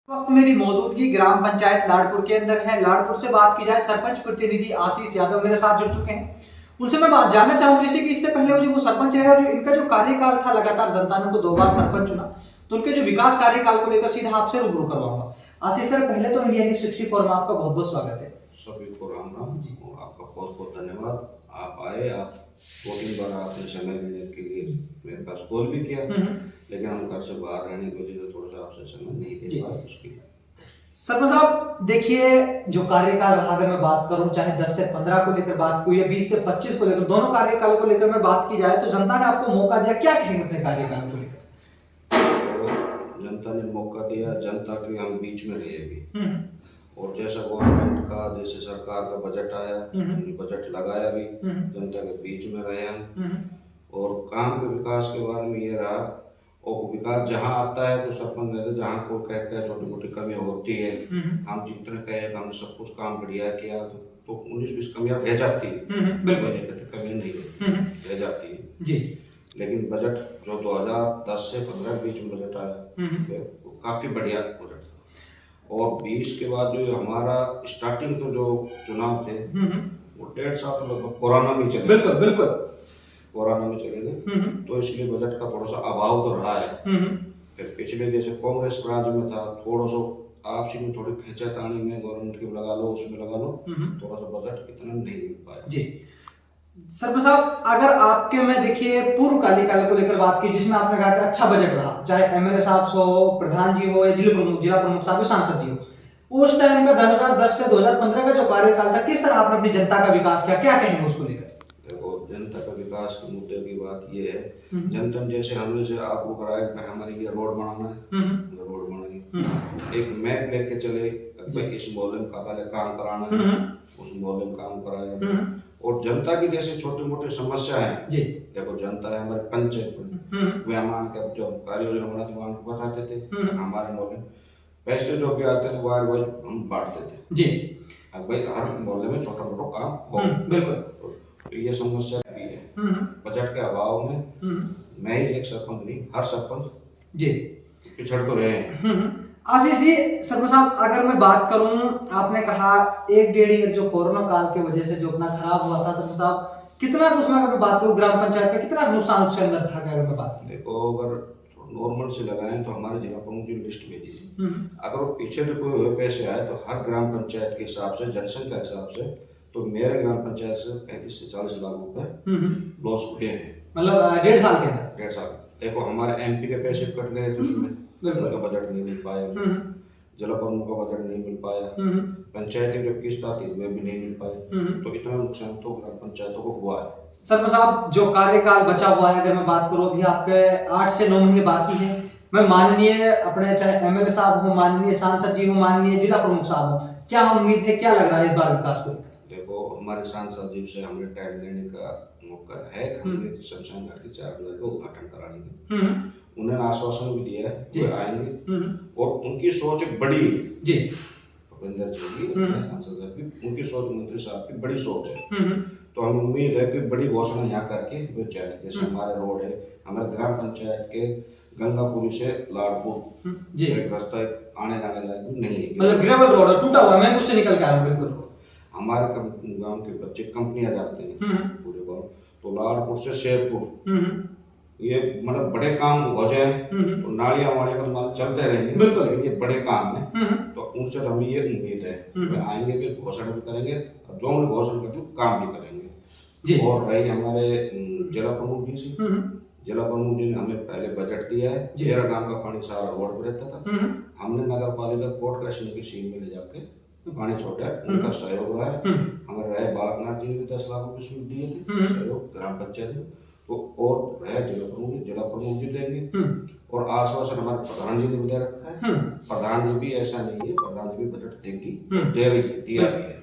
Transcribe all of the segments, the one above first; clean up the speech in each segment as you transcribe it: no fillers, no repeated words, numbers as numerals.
वक्त मेरी मौजूदगी ग्राम पंचायत लाडपुर के अंदर है। लाडपुर से बात की जाए, सरपंच प्रतिनिधि आशीष यादव मेरे साथ जुड़ चुके हैं। उनसे मैं बात जानना चाहूंगी जैसे कि इससे पहले जो वो सरपंच रहे और जो इनका जो कार्यकाल था, लगातार जनता ने उनको 2 बार सरपंच चुना, तो उनके जो विकास कार्यकाल को लेकर सीधा आपसे रूबरू करवाऊंगा। आशीष सर, पहले तो इंडिया न्यूज 64 में आपका बहुत बहुत स्वागत है। सभी को राम राम जी, और आपका बहुत बहुत धन्यवाद। आप आए, आप 2-3 बार आपने समय देने के लिए मेरे पास कॉल भी किया, लेकिन हम घर से बाहर रहने की वजह से थोड़ा सा आपसे समय नहीं दे पाए उसके लिए। सरपंच साहब देखिए, जो कार्यकाल रहा, अगर मैं बात करूं चाहे 10 से 15 को लेकर बात की या 20 से 25 को लेकर, दोनों कार्यकाल को लेकर मैं बात की जाए तो जनता ने आपको मौका दिया, क्या कहेंगे अपने कार्यकाल को लेकर? तो जनता ने मौका दिया, जनता के हम बीच में रहे भी, और जैसा गवर्नमेंट का, जैसे सरकार का बजट आया, बजट लगाया भी, जनता के बीच में रहे हम। और काम के विकास के बारे में ये रहा, और विकास जहाँ आता है तो सरपंच रहते, जहाँ कोई कहता है छोटी मोटी कमी होती है, हम जितने कहे हमने सब कुछ काम बढ़िया किया, तो 19-20 कमियां रह जाती है, कमी नहीं रहती, रह जाती है जी। लेकिन बजट जो 2010 से 15 के बीच में बजट आया, वो काफी बढ़िया बजट था। और 20 के बाद जो हमारा स्टार्टिंग तो जो चुनाव थे, वो 1.5 साल लगभग कोरोना में चले, बिल्कुल बिल्कुल कोरोना में चले गए, तो इसलिए बजट का थोड़ा सा अभाव तो रहा है। फिर पिछले जैसे कांग्रेस राज में था, थोड़ा सा आपसी में थोड़ी खींचातानी में गवर्नमेंट की लगा लो, उसमें लगा लो, थोड़ा सा बजट इतना नहीं मिल पाया जी। सरपंच साहब, अगर आपके में देखिए पूर्व कार्यकाल को लेकर बात की, जिसमें आपने कहा कि अच्छा बजट रहा, चाहे एमएलए साहब हो, प्रधान जी हो या जिला प्रमुख साहब, सांसद जी हो, उस टाइम का 2010 से 2015 का जो कार्यकाल था, किस तरह आपने अपनी जनता का विकास किया, क्या कहेंगे उसको लेकर? जनता का विकास के मुद्दे की बात ये है, जनता जैसे हमने से आपको कराया कि हमारे लिए रोड बनाना है, रोड बनाएंगे, एक मैप लेके चले, इस मोहल्ले में पहले काम कराना है, उस मोहल्ले में काम कराया। और जनता की जैसे छोटे मोटे समस्या है, देखो जनता है हमारे पंचायत में, वे हमारे जो कार्य योजना बनाते वहाँ बताते थे, हमारे मोहल्ले में पैसे जो भी आते थे वो हम बांटते थे जी। अब भाई हर मोहल्ले में छोटा मोटा काम हो, बिल्कुल। तो ये समस्या भी है बजट के अभाव में। मैं ही एक सरपंच नहीं, हर सरपंच जी पिछड़ तो रहे हैं। आशीष जी, सरपंच साहब, अगर मैं बात करूं, आपने कहा 1-1.5 ईयर जो कोरोना काल की वजह से जो अपना खराब हुआ था, सरपंच साहब कितना उसमें अगर मैं बात करूं ग्राम पंचायत का कितना नुकसान उसके अंदर था, अगर मैं बात करूं? देखो, अगर नॉर्मल से लगाएं तो हमारे जिला प्रमुख की लिस्ट भेजी थी, अगर वो पीछे से कोई हुए पैसे आए तो हर ग्राम पंचायत के हिसाब से, जनसंख्या के हिसाब से, तो मेरे ग्राम पंचायत से 35 से 40 लाख रुपए लॉस हुए हैं, मतलब 1.5 साल के अंदर। 1.5 साल। देखो हमारे एमपी के पैसे कट गए थे, उसमें उनका बजट नहीं मिल पाया, जिला प्रमुख का बजट नहीं मिल पाया, पंचायत की जो किस्त आती वे भी नहीं मिल पाए, तो इतना नुकसान तो ग्राम पंचायतों को हुआ है। सरपंच साहब, जो कार्यकाल बचा हुआ है, अगर मैं बात करूं, अभी आपके 8 से 9 महीने बाकी है, मैं माननीय अपने चाहे एमएलए साहब हो, माननीय सांसद जी हो, माननीय जिला प्रमुख साहब हो, क्या उम्मीद है, क्या लग रहा है इस बार विकास को? देखो, हमारे सांसद जी से हमने टाइम लेने का मौका है, हमने शमशान घाट के 4 द्वार का उद्घाटन कराने की, उन्होंने आश्वासन भी दिया है वो आएंगे, और उनकी सोच बड़ी जी, भूपेंद्र जी की, सांसद की, उनकी सोच, मंत्री साहब की बड़ी सोच है, तो हमें उम्मीद है कि बड़ी घोषणा यहाँ करके वो जाए। जैसे हमारे रोड है, हमारे ग्राम पंचायत के गंगापुरी से लाडपुर एक रास्ता आने जाने लायक नहीं है, मतलब ग्रेवल रोड है, टूटा हुआ, मैं उससे निकल के आया हूं। बिल्कुल, हमारे गांव के बच्चे कंपनियां जाते हैं पूरे गांव, तो लाडपुर से शेरपुर, ये मतलब बड़े काम हो जाए तो नालियां वालियां चलते रहेंगे, बिल्कुल, ये बड़े काम है, तो उनसे हमें ये उम्मीद है, वे आएंगे भी, घोषणा भी करेंगे, और जो उन्हें घोषणा करते काम भी करेंगे जी। और रही हमारे जिला प्रमुख जी से, जिला प्रमुख जी ने हमें पहले बजट दिया है, 13 गांव का पानी सारा रोड पर रहता था, हमने नगर पालिका कोर्ट का की सीन में ले जाके पानी छोटा है, उनका सहयोग रहा है। हमारे रहे बालकनाथ जी ने भी 10 लाख रुपए दिए थे सहयोग ग्राम पंचायत में, तो और रहे जिला प्रमुख जी देंगे, और आश्वासन हमारे प्रधान जी ने भी दे रखा है, प्रधान जी भी ऐसा नहीं है, प्रधान जी भी बजट देगी, दे रही है, दिया भी है।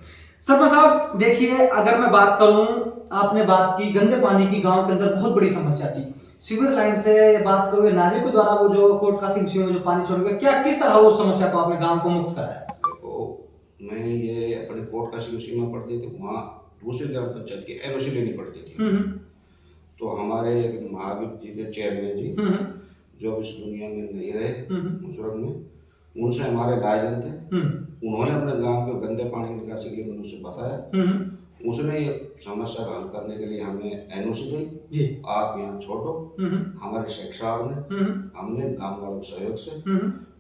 सरपंच साहब देखिए, अगर मैं बात करूं, आपने बात की गंदे पानी की, गांव के अंदर बहुत बड़ी समस्या थी, सीवर लाइन से बात करोगे, नाली के द्वारा वो जो कोर्ट का सिंह में जो पानी छोड़ गया, क्या किस तरह उस समस्या को आपने गांव को मुक्त कराया? मैं ये अपने कोर्ट का सीमा पड़ती थी, वहाँ दूसरी ग्राम पंचायत की एनओसी लेनी पड़ती थी, तो हमारे महावीर जी के चेयरमैन जी जो इस दुनिया में नहीं रहे, मुजरम में, उनसे हमारे गार्जियन थे, उन्होंने अपने गांव के गंदे पानी निकासी के लिए मैंने उसे बताया। उसने ये समस्या का हल करने के लिए हमें एनओसी दी, आप यहाँ छोड़ो। हमारे शेख साहब ने, हमने गांव वालों के सहयोग से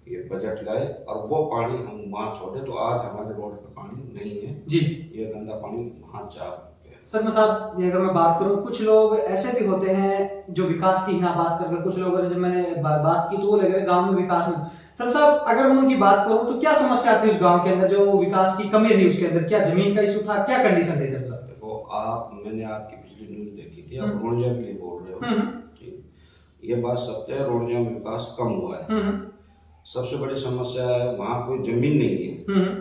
ये बजट लाए और वो पानी हम वहाँ छोड़े, तो आज हमारे रोड पे पानी नहीं है जी, ये गंदा पानी वहाँ जा। सर साहब, ये अगर मैं बात करूं, कुछ लोग ऐसे भी होते हैं जो विकास की ना बात करके, कुछ लोग जब मैंने बात की तो वो लग रहा है गांव में विकास में। सर साहब, अगर मैं उनकी बात करूं तो क्या समस्या थी उस गांव के अंदर, जो विकास की कमी रही उसके अंदर, क्या जमीन का इशू था, क्या कंडीशन थी? सर देखो आप, मैंने आपकी पिछली न्यूज देखी थी, आप रोडजा के लिए बोल रहे हो, ये बात सत्य है, रोडजा में विकास कम हुआ है। सबसे बड़ी समस्या है वहाँ कोई जमीन नहीं है,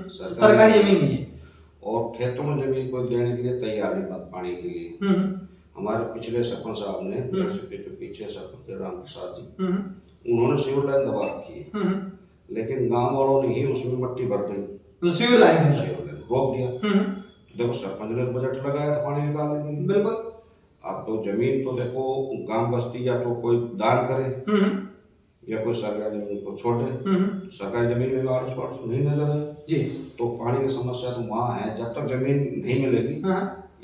सरकारी जमीन नहीं है, और खेतों में जमीन को देने के लिए तैयार नहीं मत पानी के लिए। हमारे पिछले सरपंच साहब ने, जो पीछे सरपंच राम प्रसाद जी, उन्होंने सीवर लाइन दबा रखी है, लेकिन गांव वालों ने ही उसमें मट्टी भर दी, सीवर लाइन रोक दिया। देखो सरपंच ने बजट लगाया था पानी निकालने के लिए, बिल्कुल। अब तो जमीन तो देखो गांव बस्ती या तो कोई दान करे या कोई सरकारी जमीन को छोड़े, सरकारी जमीन में आड़ोस पड़ोस नहीं नजर है जी, तो पानी की समस्या तो वहाँ है। जब तक जमीन नहीं मिलेगी,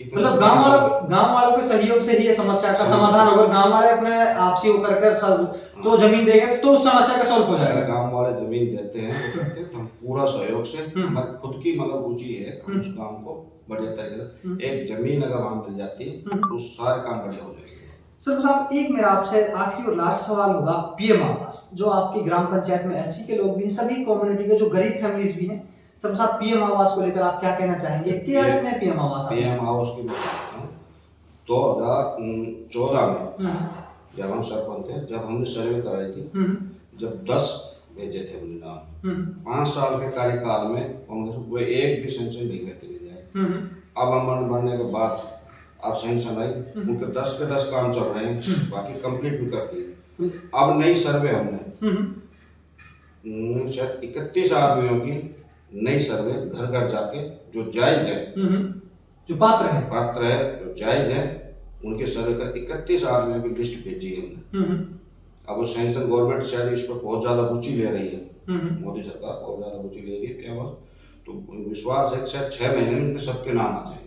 मतलब गांव वालों के सहयोग से ही ये समस्या का समाधान होगा। गांव वाले अपने आपसी होकर कर सब तो जमीन देंगे तो उस समस्या का सॉल्व हो जाएगा। गांव वाले जमीन देते हैं तो हम पूरा सहयोग से, हमारी खुद की मतलब रुचि है, हम उस काम को बढ़िया तरीके से, एक जमीन अगर वहाँ मिल जाती है तो सारे काम बढ़िया हो जाएंगे। सर साहब, एक मेरा आपसे आखिरी और लास्ट सवाल होगा, पीएम आवास, जो आपकी ग्राम पंचायत में एससी के लोग भी हैं, सभी कम्युनिटी के जो गरीब फैमिलीज भी हैं, सब साहब पीएम आवास को लेकर आप क्या कहना चाहेंगे? क्या है पीएम आवास? पीएम आवास की बात करता हूँ, 2014 में जब हम सरपंच थे, जब हमने सर्वे कराई थी, जब 10 भेजे थे हमने नाम, 5 साल के कार्यकाल में कांग्रेस को एक भी सेंशन नहीं करते जाए। अब अमन बनने के बाद अब सेंशन आई, उनके 10 के 10 काम चल रहे हैं, बाकी कंप्लीट भी करती है। अब नई सर्वे हमने शायद 31 आदमियों की नई सर्वे घर घर जाके, जो जायज है, जो पात्र है, जो जायज है, उनके सर्वे कर 31 आदमियों की लिस्ट भेजी है हमने। अब वो सेंशन गवर्नमेंट शायद इस पर बहुत ज्यादा रुचि ले रही है, मोदी सरकार बहुत ज्यादा रुचि ले रही है, तो विश्वास है शायद 6 महीने में इनके सबके नाम आ जाएंगे।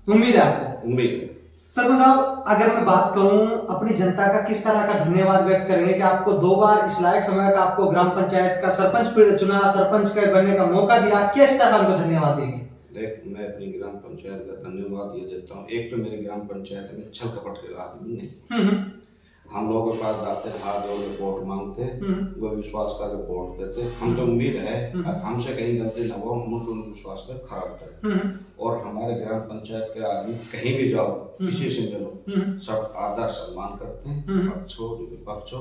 उम्मीद है आपको? उम्मीद है। सरपंच साहब, अगर मैं बात करूं, अपनी जनता का किस तरह का धन्यवाद व्यक्त करेंगे कि आपको 2 बार इस लायक समय का आपको ग्राम पंचायत का सरपंच चुना, सरपंच के बनने का मौका दिया, किस तरह उनको धन्यवाद देंगे? देख, मैं अपनी ग्राम पंचायत का धन्यवाद ये देता हूँ, एक तो मेरी ग्राम पंचायत में छल कपट के आदमी नहीं, हम लोगों के पास जाते हैं, हाथ जोड़ के वोट मांगते, वो विश्वास करके वोट देते। हम तो उम्मीद है हमसे कहीं गलती न हो, हम उनको विश्वास पर खरा उतरे। और हमारे ग्राम पंचायत के आदमी कहीं भी जाओ, किसी से मिलो, सब आदर सम्मान करते हैं, पक्ष हो विपक्ष हो,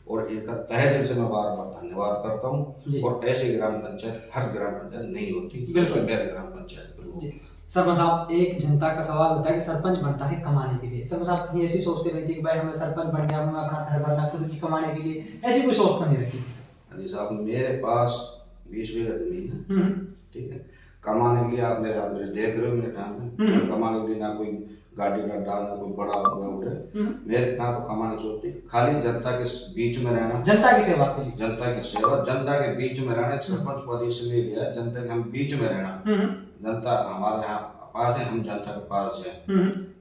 और इनका तहे दिल से मैं बार बार धन्यवाद करता हूँ। और ऐसी ग्राम पंचायत हर ग्राम पंचायत नहीं होती, मेरे ग्राम पंचायत पर। सरपंच साहब, एक जनता का सवाल होता है कि सरपंच बनता है कमाने के लिए। सरपंच साहब ऐसी सोचते नहीं थी कि भाई हमें सरपंच बन गया, हमें अपना घर भरना खुद की कमाने के लिए, ऐसी कोई सोच नहीं रखी थी? अजी साहब, मेरे पास 20 बीघा जमीन है, ठीक है, कमाने के लिए आप मेरे देख रहे हो, मेरे टाइम में कमाने के लिए ना कोई गाड़ी का डालना, कोई बड़ा उठे, मेरे ना तो कमाने सोचती, खाली जनता के बीच में रहना, जनता की सेवा के लिए, जनता की सेवा, जनता के बीच में रहना। सरपंच पद इसलिए लिया, जनता के हम बीच में रहना, जनता हमारे यहाँ पास है, हम जनता के पास जाए,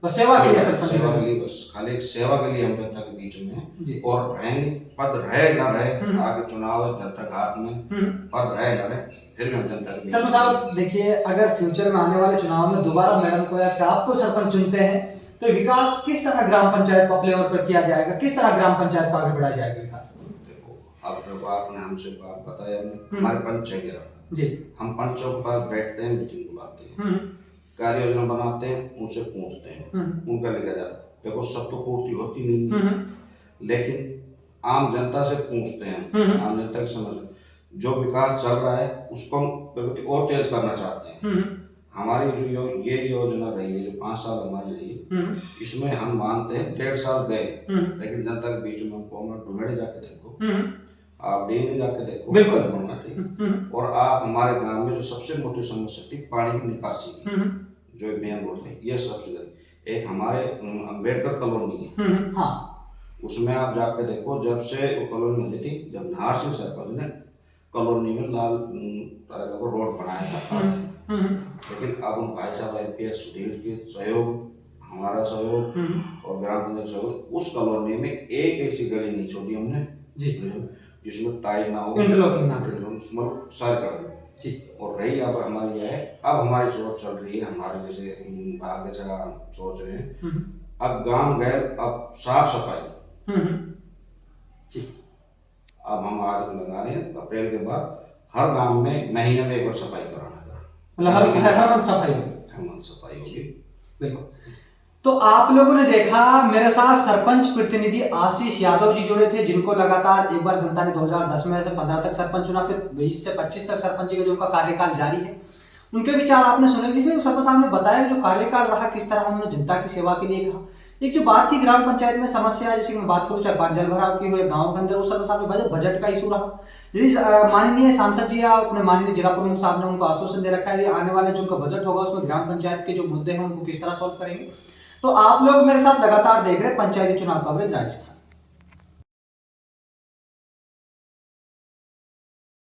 बस सेवा के लिए, सेवा के लिए, बस खाली सेवा के लिए हम जनता के बीच में हैं। और रहेंगे, पद रहे ना रहे, आगे चुनाव है, जनता के हाथ में, पद रहे ना रहे, फिर हम जनता के बीच में। साहब देखिए, अगर फ्यूचर में आने वाले चुनाव में दोबारा मैडम को या आपको सरपंच चुनते हैं, तो विकास किस तरह ग्राम पंचायत को लेवल पर किया जाएगा, किस तरह ग्राम पंचायत को आगे बढ़ाया जाएगा विकास? देखो, अब जब आपने हमसे बात बताया, हमारे पंच है जी, हम पंचों के पास बैठते हैं, मीटिंग बुलाते हैं, कार्य योजना बनाते हैं, उनसे पूछते हैं, उनका लिखा जाता है। देखो, सब तो पूर्ति होती नहीं है, लेकिन आम जनता से पूछते हैं, आम जनता की समझ, जो विकास चल रहा है उसको हम प्रगति और तेज करना चाहते हैं। हमारी जो ये योजना रही है, जो 5 साल हमारी रही है, इसमें हम मानते हैं 1.5 साल गए, लेकिन जनता के बीच में हमको डुमेड़ जाके देखो, आप डेली जाके देखो, बिल्कुल, और आप हमारे गांव में जो सबसे मोटी समस्या थी पानी की निकासी की, जो मेन रोड है, ये सबसे एक हमारे अम्बेडकर कॉलोनी है, उसमें आप जाके देखो, जब से वो कॉलोनी बनी थी, जब नाहर सिंह सरपंच ने कॉलोनी में लाल टाइगर को रोड बनाया था। लेकिन अब उन भाई साहब IPS सुधीर के सहयोग, हमारा सहयोग और ग्राम पंचायत सहयोग, उस कॉलोनी में एक ऐसी गली नहीं छोड़ी हमने जी जिसमें टाइल ना हो, इंटरलॉकिंग ना उसमें सर्कल जी। और रही अब हमारी है, अब हमारी सोच चल रही है, हमारे जैसे भाग्य से सोच रहे हैं, अब गांव गए, अब साफ सफाई जी। अब हम आज लगा रहे हैं, अप्रैल के बाद हर गांव में महीने में एक बार सफाई कराना है, मतलब हर मंथ सफाई होगी। बिल्कुल। तो आप लोगों ने देखा, मेरे साथ सरपंच प्रतिनिधि आशीष यादव जी जुड़े थे, जिनको लगातार एक बार जनता ने 2010 में से 15 तक सरपंच चुना, फिर 20 से 25 तक सरपंच का जो उनका कार्यकाल जारी है, उनके विचार आपने सुने। कि सरपंच साहब ने बताया जो कार्यकाल रहा, किस तरह उन्होंने जनता की सेवा के लिए कहा। एक जो बात थी ग्राम पंचायत में समस्या है, जैसे कि मैं बात करूं चाहे जल भराव की हो या गाँव के अंदर, वो सरपंच साहब ने बजट का इशू रहा। यदि माननीय सांसद जी या अपने माननीय जिला प्रमुख साहब ने उनको आश्वासन दे रखा है कि आने वाले जो उनका बजट होगा उसमें ग्राम पंचायत के जो मुद्दे हैं उनको किस तरह सॉल्व करेंगे। तो आप लोग मेरे साथ लगातार देख रहे हैं पंचायती चुनाव कवरेज राजस्थान।